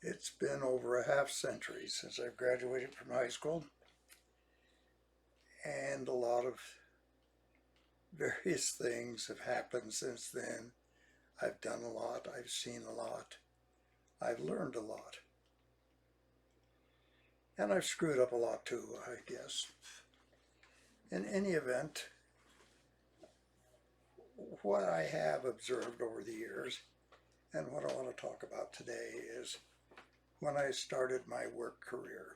It's been over a half century since I've graduated from high school, and a lot of various things have happened since then. I've done a lot, I've seen a lot, I've learned a lot, and I've screwed up a lot too, I guess. In any event, what I have observed over the years and what I want to talk about today is when I started my work career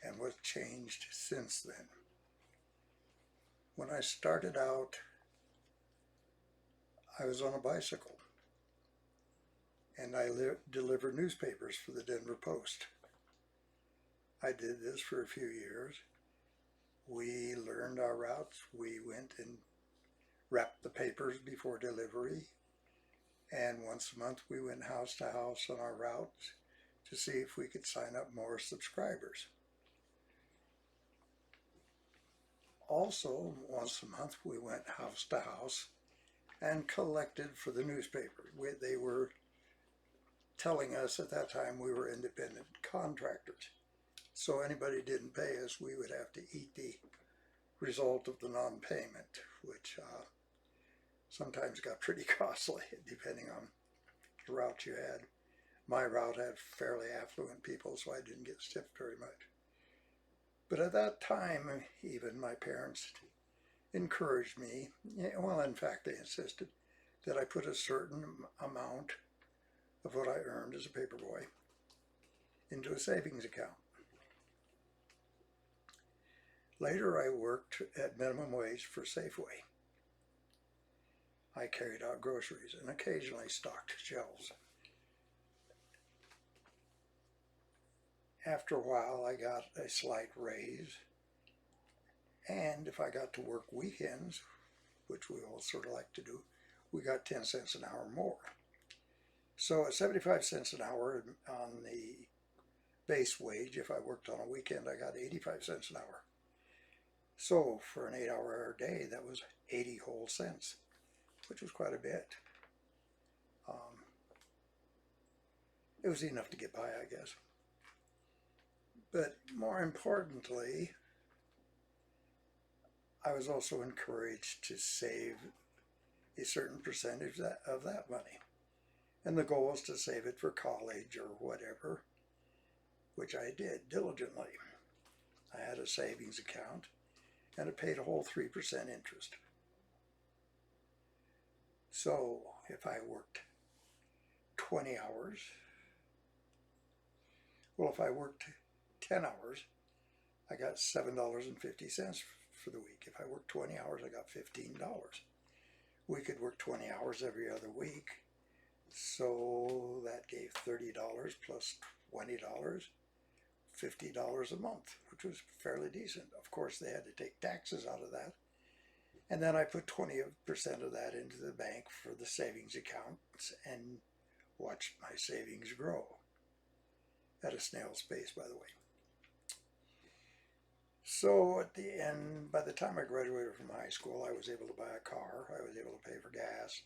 and what's changed since then. When I started out, I was on a bicycle and I delivered newspapers for the Denver Post. I did this for a few years. We learned our routes. We went and wrapped the papers before delivery. And once a month we went house to house on our routes to see if we could sign up more subscribers. Also, once a month we went house to house and collected for the newspaper. They were telling us at that time we were independent contractors. So anybody didn't pay us, we would have to eat the result of the non-payment, which sometimes got pretty costly depending on the route you had. My route had fairly affluent people, so I didn't get stiffed very much. But at that time, even my parents encouraged me, well, in fact, they insisted that I put a certain amount of what I earned as a paperboy into a savings account. Later, I worked at minimum wage for Safeway. I carried out groceries and occasionally stocked shelves. After a while, I got a slight raise, and if I got to work weekends, which we all sort of like to do, we got 10 cents an hour more. So at 75 cents an hour on the base wage, if I worked on a weekend, I got 85 cents an hour. So for an 8-hour day, that was 80 whole cents, which was quite a bit. It was enough to get by, I guess. But more importantly, I was also encouraged to save a certain percentage of that money. And the goal was to save it for college or whatever, which I did diligently. I had a savings account and it paid a whole 3% interest. So if I worked 20 hours, well, if I worked 10 hours, I got $7.50 for the week. If I worked 20 hours, I got $15. We could work 20 hours every other week, so that gave $30 plus $20, $50 a month, which was fairly decent. Of course, they had to take taxes out of that. And then I put 20% of that into the bank for the savings accounts and watched my savings grow at a snail's pace, by the way. So at the end, by the time I graduated from high school, I was able to buy a car, I was able to pay for gas,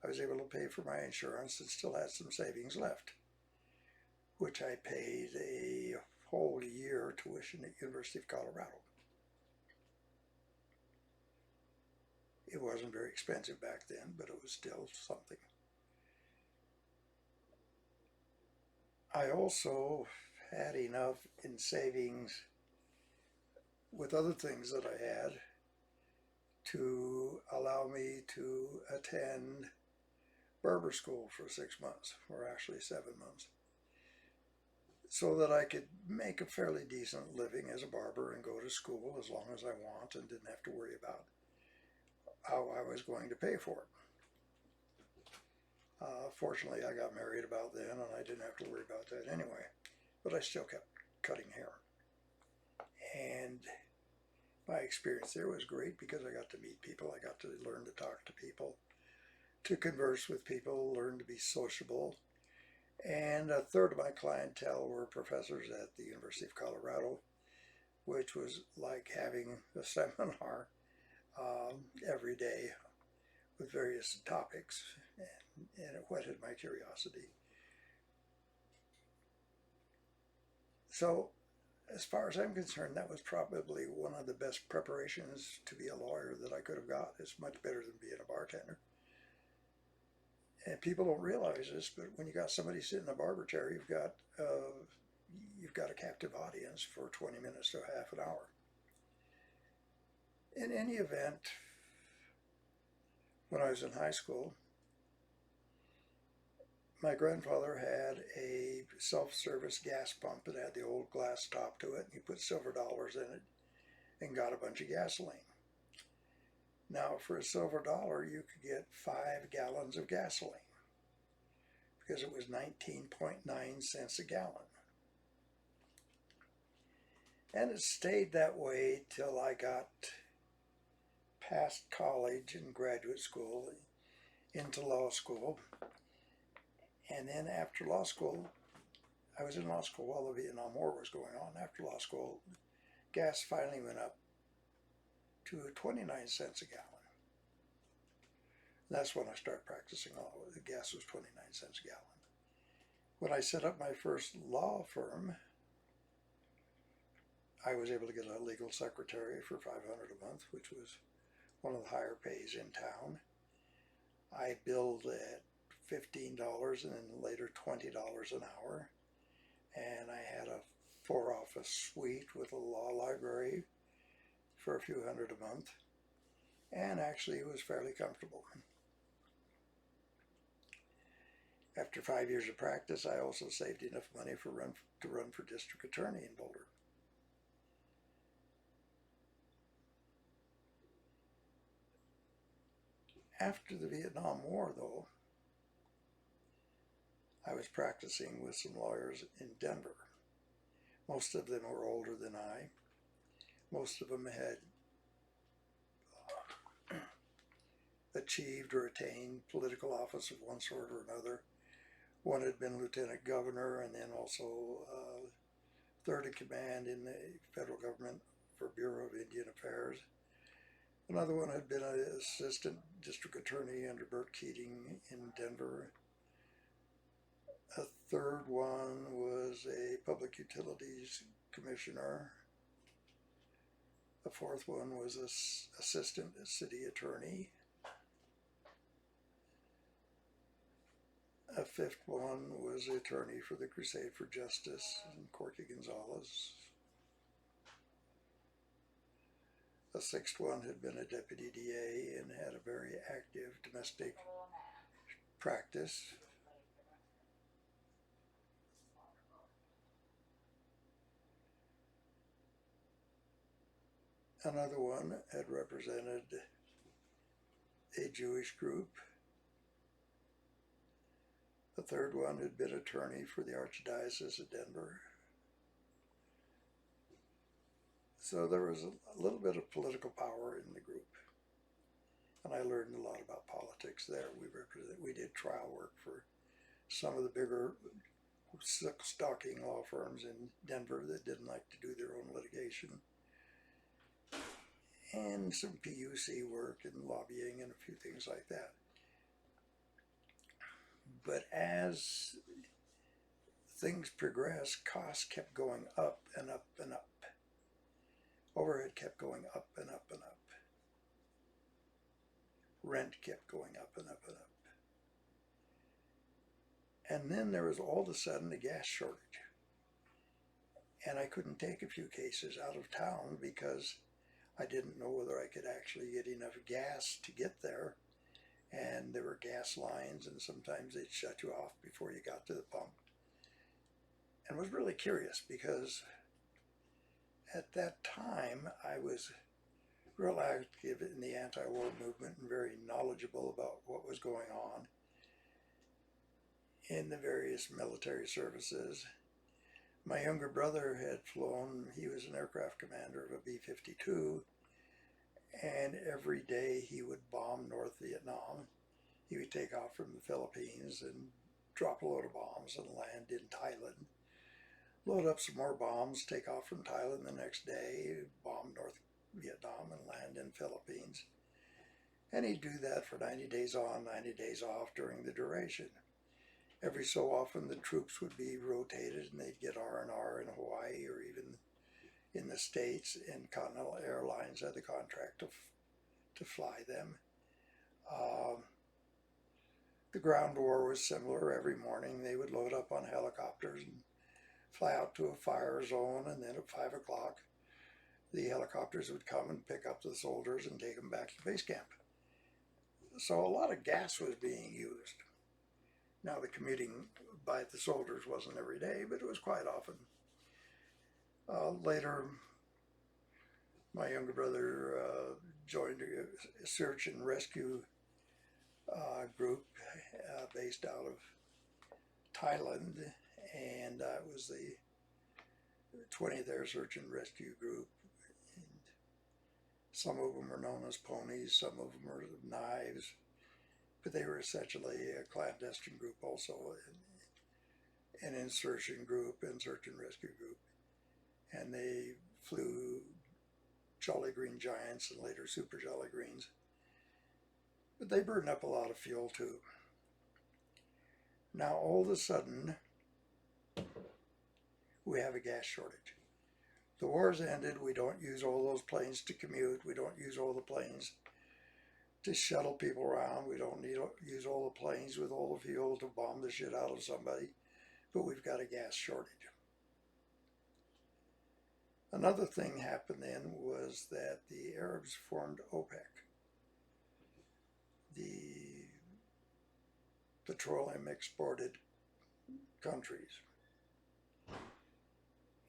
I was able to pay for my insurance and still had some savings left, which I paid a whole year tuition at University of Colorado. It wasn't very expensive back then, but it was still something. I also had enough in savings with other things that I had to allow me to attend barber school for 6 months, or actually 7 months, so that I could make a fairly decent living as a barber and go to school as long as I want and didn't have to worry about how I was going to pay for it. Fortunately, I got married about then and I didn't have to worry about that anyway, but I still kept cutting hair. And my experience there was great because I got to meet people, I got to learn to talk to people, to converse with people, learn to be sociable. And a third of my clientele were professors at the University of Colorado, which was like having a seminar every day with various topics, and it whetted my curiosity. So, as far as I'm concerned, that was probably one of the best preparations to be a lawyer that I could have got. It's much better than being a bartender. And people don't realize this, but when you got somebody sitting in a barber chair, you've got a captive audience for 20 minutes to half an hour. In any event, when I was in high school, my grandfather had a self-service gas pump that had the old glass top to it, and you put silver dollars in it and got a bunch of gasoline. Now, for a silver dollar, you could get 5 gallons of gasoline because it was 19.9 cents a gallon. And it stayed that way till I got past college and graduate school, into law school. And then after law school, I was in law school while the Vietnam War was going on. After law school, gas finally went up to 29 cents a gallon. That's when I started practicing law. The gas was 29 cents a gallon. When I set up my first law firm, I was able to get a legal secretary for $500 a month, which was one of the higher pays in town. I billed at $15 and then later $20 an hour. And I had a 4-office suite with a law library for a few hundred a month. And actually it was fairly comfortable. After 5 years of practice, I also saved enough money to run for district attorney in Boulder. After the Vietnam War, though, I was practicing with some lawyers in Denver. Most of them were older than I. Most of them had achieved or attained political office of one sort or another. One had been lieutenant governor and then also third in command in the federal government for Bureau of Indian Affairs. Another one had been an assistant district attorney under Burt Keating in Denver. A third one was a public utilities commissioner. The fourth one was an assistant city attorney. A fifth one was the attorney for the Crusade for Justice, Corky Gonzalez. The sixth one had been a deputy DA and had a very active domestic practice. Another one had represented a Jewish group. The third one had been attorney for the Archdiocese of Denver. So there was a little bit of political power in the group. And I learned a lot about politics there. We did trial work for some of the bigger silk-stocking law firms in Denver that didn't like to do their own litigation. And some PUC work and lobbying and a few things like that. But as things progressed, costs kept going up and up and up. Overhead kept going up and up and up. Rent kept going up and up and up. And then there was all of a sudden a gas shortage. And I couldn't take a few cases out of town because I didn't know whether I could actually get enough gas to get there. And there were gas lines, and sometimes they'd shut you off before you got to the pump. And was really curious because at that time I was real active in the anti-war movement and very knowledgeable about what was going on in the various military services. My younger brother had flown, he was an aircraft commander of a B-52, and every day he would bomb North Vietnam. He would take off from the Philippines and drop a load of bombs and land in Thailand. Load up some more bombs, take off from Thailand the next day, bomb North Vietnam and land in Philippines. And he'd do that for 90 days on, 90 days off during the duration. every so often the troops would be rotated and they'd get R&R in Hawaii or even in the States, and Continental Airlines had the contract to fly them. The ground war was similar. Every morning they would load up on helicopters and fly out to a fire zone, and then at 5 o'clock the helicopters would come and pick up the soldiers and take them back to base camp. So a lot of gas was being used. Now the commuting by the soldiers wasn't every day, but it was quite often. Later, my younger brother joined a search and rescue group based out of Thailand, and I was the 20th Air Search and Rescue Group. And some of them are known as ponies, some of them are knives, but they were essentially a clandestine group also, an insertion group and search and rescue group. And they flew Jolly Green Giants and later Super Jolly Greens. But they burned up a lot of fuel too. Now all of a sudden, we have a gas shortage. The war's ended. We don't use all those planes to commute. We don't use all the planes to shuttle people around. We don't use all the planes with all the fuel to bomb the shit out of somebody. But we've got a gas shortage. Another thing happened then was that the Arabs formed OPEC, the petroleum exported countries.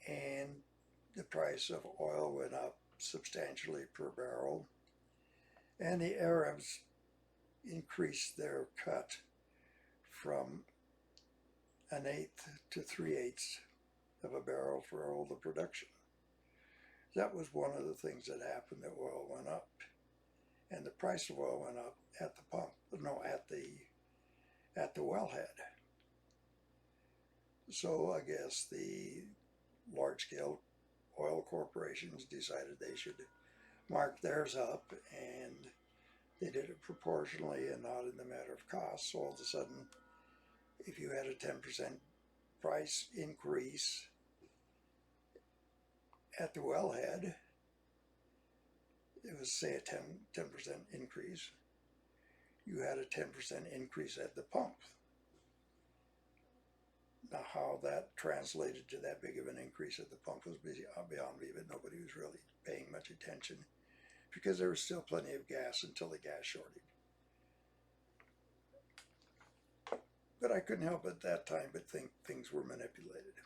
And the price of oil went up substantially per barrel. And the Arabs increased their cut from 1/8 to 3/8 of a barrel for all the production. That was one of the things that happened, that oil went up. And the price of oil went up at the pump, no, at the wellhead. So I guess the large-scale oil corporations decided they should mark theirs up, and they did it proportionally and not in the matter of cost. So all of a sudden, if you had a 10% price increase at the wellhead, it was, say, a 10% increase, you had a 10% increase at the pump. Now, how that translated to that big of an increase at the pump was beyond me, but nobody was really paying much attention because there was still plenty of gas until the gas shortage. But I couldn't help at that time but think things were manipulated.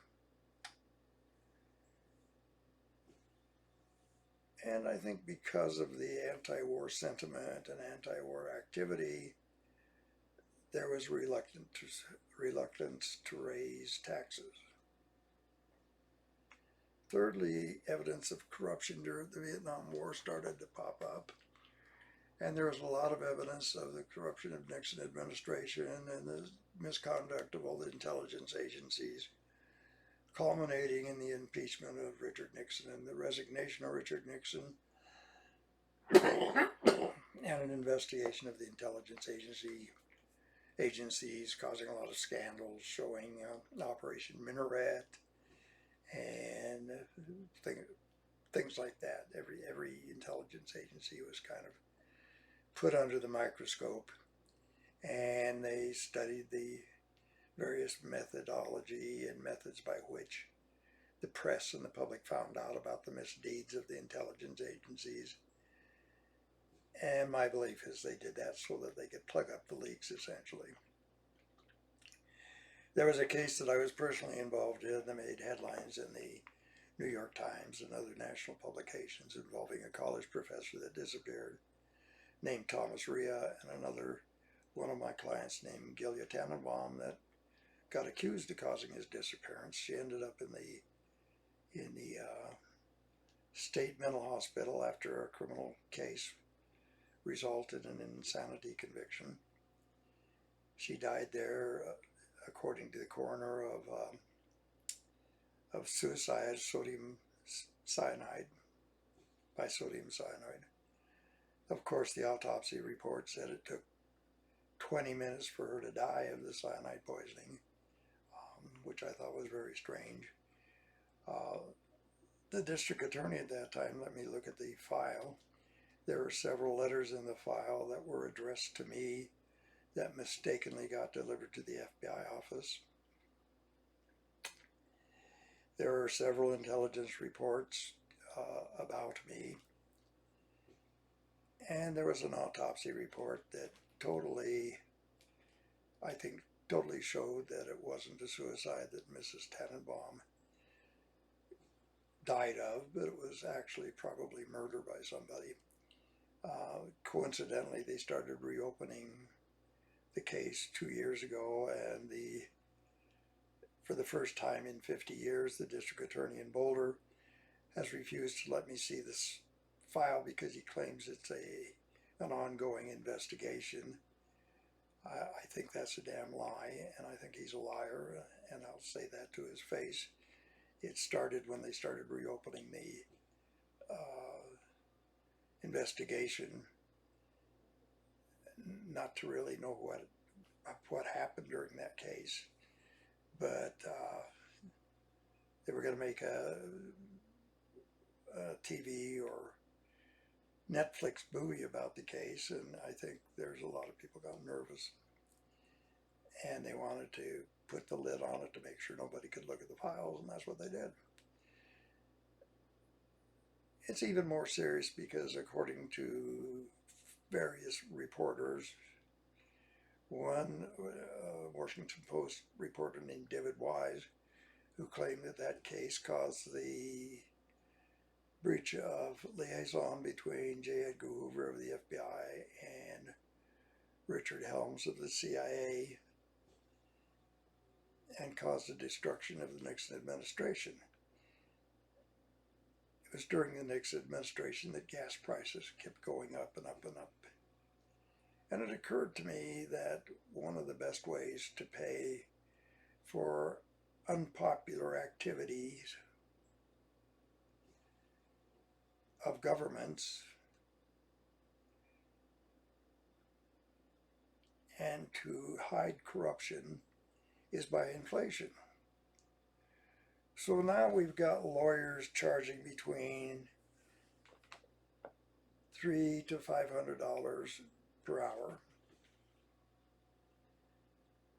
And I think because of the anti-war sentiment and anti-war activity, there was reluctance to raise taxes. Thirdly, evidence of corruption during the Vietnam War started to pop up. And there was a lot of evidence of the corruption of Nixon administration and the misconduct of all the intelligence agencies, culminating in the impeachment of Richard Nixon and the resignation of Richard Nixon, and an investigation of the intelligence agencies causing a lot of scandals, showing Operation Minaret and things like that. Every intelligence agency was kind of put under the microscope, and they studied the various methodology and methods by which the press and the public found out about the misdeeds of the intelligence agencies. And my belief is they did that so that they could plug up the leaks, essentially. There was a case that I was personally involved in that made headlines in the New York Times and other national publications involving a college professor that disappeared, named Thomas Rhea, and another one of my clients named Gilya Tannenbaum that got accused of causing his disappearance. She ended up in the state mental hospital after a criminal case resulted in an insanity conviction. She died there, according to the coroner, of suicide, by sodium cyanide. Of course, the autopsy report said it took 20 minutes for her to die of the cyanide poisoning, which I thought was very strange. The district attorney at that time let me look at the file. There were several letters in the file that were addressed to me that mistakenly got delivered to the FBI office. There are several intelligence reports about me. And there was an autopsy report that I think, totally showed that it wasn't a suicide that Mrs. Tannenbaum died of, but it was actually probably murder by somebody. Coincidentally, they started reopening the case 2 years ago, and for the first time in 50 years, the district attorney in Boulder has refused to let me see this file because he claims it's an ongoing investigation. I think that's a damn lie, and I think he's a liar, and I'll say that to his face. It started when they started reopening the investigation, not to really know what happened during that case, but they were going to make a TV or Netflix movie about the case, and I think there's a lot of people got nervous, and they wanted to put the lid on it to make sure nobody could look at the files, and that's what they did. It's even more serious because, according to various reporters, one Washington Post reporter named David Wise, who claimed that case caused the breach of liaison between J. Edgar Hoover of the FBI and Richard Helms of the CIA, and caused the destruction of the Nixon administration. It was during the Nixon administration that gas prices kept going up and up and up. And it occurred to me that one of the best ways to pay for unpopular activities of governments and to hide corruption is by inflation. So now we've got lawyers charging between $300 to $500 per hour,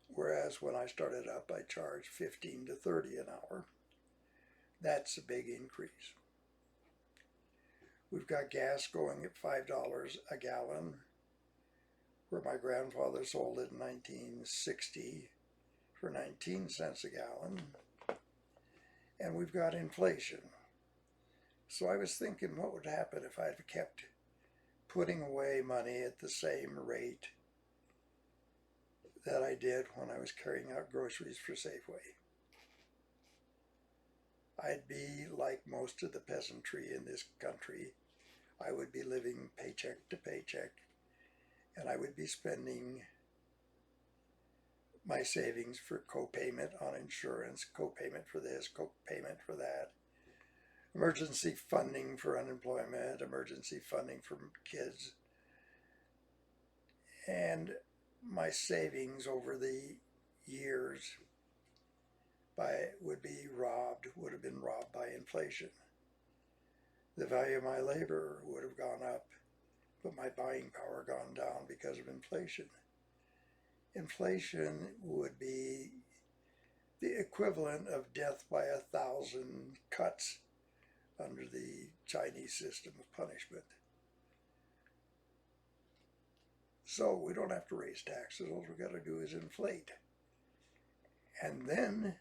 whereas when I started up I charged $15 to $30 an hour. That's a big increase. We've got gas going at $5 a gallon, where my grandfather sold it in 1960 for 19 cents a gallon. And we've got inflation. So I was thinking, what would happen if I had kept putting away money at the same rate that I did when I was carrying out groceries for Safeway? I'd be like most of the peasantry in this country. I would be living paycheck to paycheck, and I would be spending my savings for co-payment on insurance, co-payment for this, co-payment for that, emergency funding for unemployment, emergency funding for kids. And my savings over the years would have been robbed by inflation. The value of my labor would have gone up, but my buying power gone down because of inflation. Inflation would be the equivalent of death by 1,000 cuts under the Chinese system of punishment. So we don't have to raise taxes. All we've got to do is inflate. And then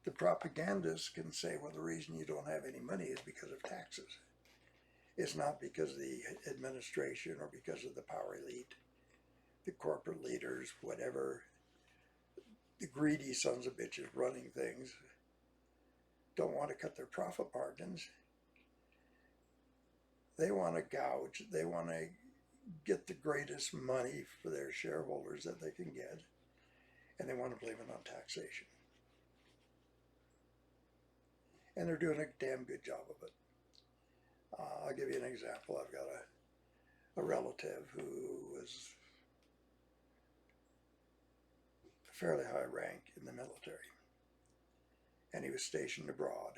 the propagandists can say, well, the reason you don't have any money is because of taxes. It's not because of the administration or because of the power elite, the corporate leaders, whatever. The greedy sons of bitches running things don't want to cut their profit margins. They want to gouge. They want to get the greatest money for their shareholders that they can get, and they want to blame it on taxation. And they're doing a damn good job of it. I'll give you an example. I've got a relative who was fairly high rank in the military. And he was stationed abroad.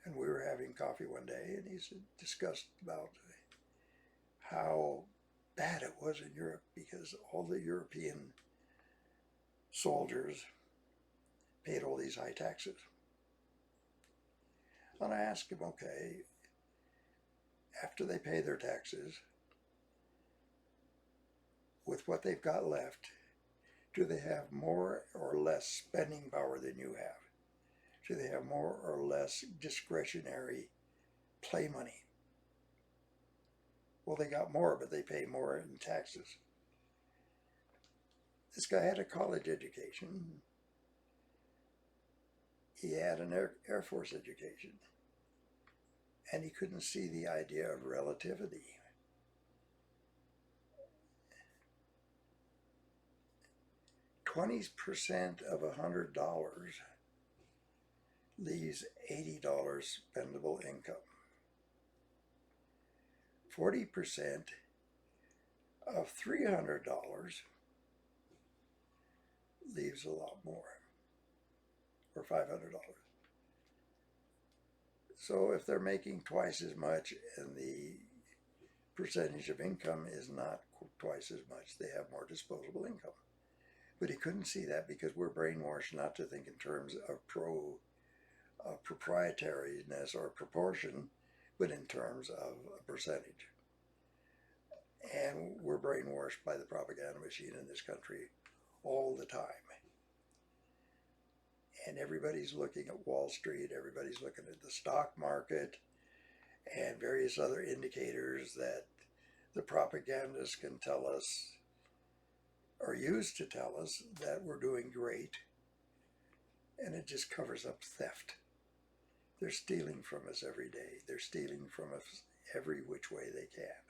And we were having coffee one day, and he discussed about how bad it was in Europe because all the European soldiers paid all these high taxes. And I asked him, okay, after they pay their taxes, with what they've got left, do they have more or less spending power than you have? Do they have more or less discretionary play money? Well, they got more, but they pay more in taxes. This guy had a college education. He had an Air Force education. And he couldn't see the idea of relativity. $20% of $100 leaves $80 spendable income. 40% of $300 leaves a lot more, or $500. So if they're making twice as much and the percentage of income is not twice as much, they have more disposable income. But he couldn't see that because we're brainwashed not to think in terms of proprietariness or proportion, but in terms of a percentage. And we're brainwashed by the propaganda machine in this country all the time. And everybody's looking at Wall Street, everybody's looking at the stock market and various other indicators that the propagandists can tell us or use to tell us that we're doing great. And it just covers up theft. They're stealing from us every day. They're stealing from us every which way they can.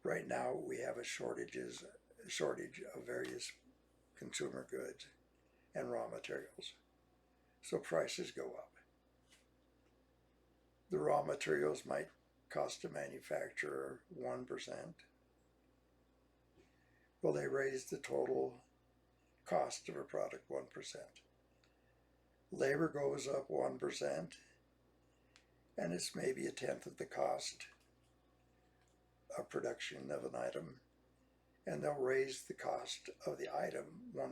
Right now we have a shortage of various consumer goods and raw materials. So prices go up. The raw materials might cost a manufacturer 1%. Well, they raise the total cost of a product 1%. Labor goes up 1%, and it's maybe a tenth of the cost of production of an item, and they'll raise the cost of the item 1%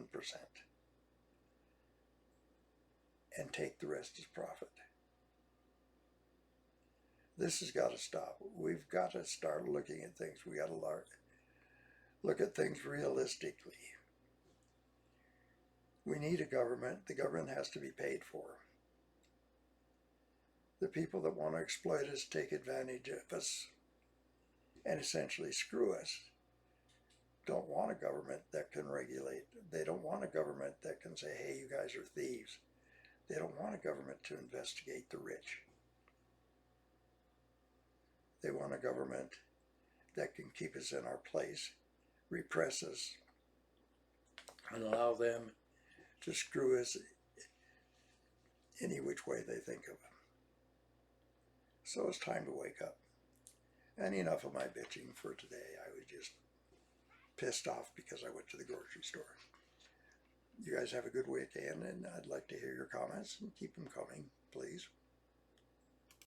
and take the rest as profit. This has got to stop. We've got to start looking at things. We got to look at things realistically. We need a government. The government has to be paid for. The people that want to exploit us, take advantage of us, and essentially screw us, don't want a government that can regulate. They don't want a government that can say, hey, you guys are thieves. They don't want a government to investigate the rich. They want a government that can keep us in our place, repress us, and allow them to screw us any which way they think of it. So it's time to wake up. And enough of my bitching for today. I was just pissed off because I went to the grocery store. You guys have a good weekend, and I'd like to hear your comments, and keep them coming, please.